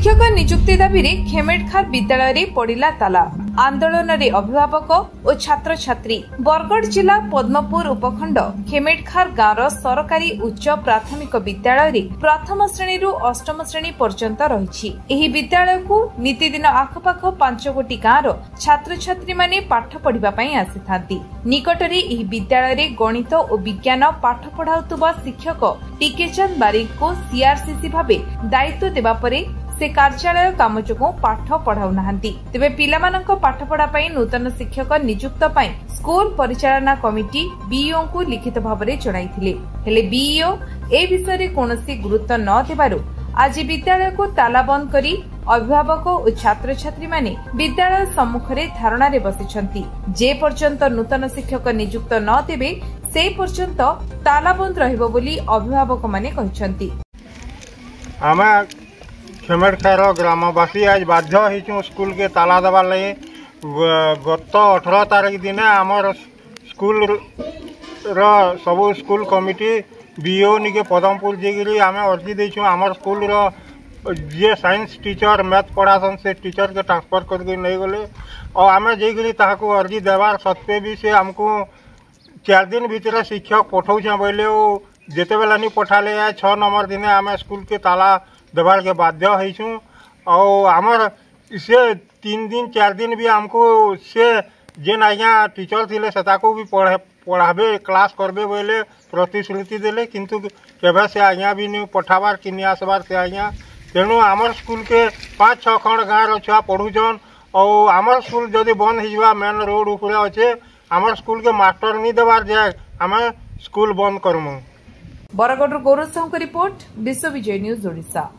शिक्षक नियुक्ति दाबी रे खेमेडखार विद्यालय रे पड़िला ताला। आंदोलन रे अभिभावक और छात्र छात्री। बरगढ़ जिला पद्मपुर उपखंड खेमेडखार गाँव सरकारी उच्च प्राथमिक विद्यालय रे प्रथम श्रेणी रु अष्टम श्रेणी पर्यंत रही। एही विद्यालय को नीतिदिन आखपाख 5 गोटी गाँव छात्र छात्री माने पाठ पढ़िबा पई आसिथांती। निकटरे एही विद्यालय रे गणित और विज्ञान पाठ पढ़ाउतबा शिक्षक टीके चंद बारिक को सीआरसीसी भाबे दायित्व देबा परे से कार्यालय काम जोगु पाठ पढ़ाउ नाहंती। तेबे पिलामानंक पाठ पढ़ा पई नूतन शिक्षक नियुक्त पई स्कूल परिचालना कमिटी बीईओ को लिखित भाबरे जणाइथिले। हेले बीईओ ए विषय रे कोनोसी गुरुत्व न देबारु आज विद्यालय को ताला बंद करी अभिभावक और छात्र छात्री माने विद्यालय सम्मुख रे धारणा रे बसिछंती। जे पर्यंत नूतन शिक्षक नियुक्त न देबे से पर्यंत ताला बंद रहिबो बोली अभिभावक माने कहिसंती। आमे खेमेडखार ग्रामवासी आज बाध्य होइछु स्कूल के ताला देबार लगे। गत 18 तारीख दिन आमर स्कूल सबू स्कूल कमिटी बीओ निके पदमपुर जेगिरी आमे अर्जी देइछु। आमर स्कूल जे साइंस टीचर मैथ पढ़ासन से टीचर के ट्रांसफर करके नहीं गले और आमे जेगिरी ताहाको अर्जी देवार सत्वे भी से हमको 4 दिन भीतर शिक्षक पठाउछे बोले जेते बेला नहीं पठाले 6 नंबर दिन आमे स्कूल के ताला देवार के बाध्य होइछु। और आमर इसे 3 दिन 4 दिन भी हमको से जेन आज्ञा टीचर थिले सेताको भी पढ़ाबे क्लास करबे बोले प्रतिश्रुति देले, किंतु केबे से आज्ञा भी नहीं पठाबार कि नहीं आसबार से आज्ञा। तेणु आमर स्कूल के 5-6 खंड गाँव छुआ पढ़ुछन और आमर स्कूल जदि बंद हो मेन रोड उपरे अच्छे आमर स्कूल के मास्टर नहीं देवार जाए आम स्कूल बंद करमु। बरगढ़ गौरव साहू रिपोर्ट विश्व विजय न्यूज ओडिशा।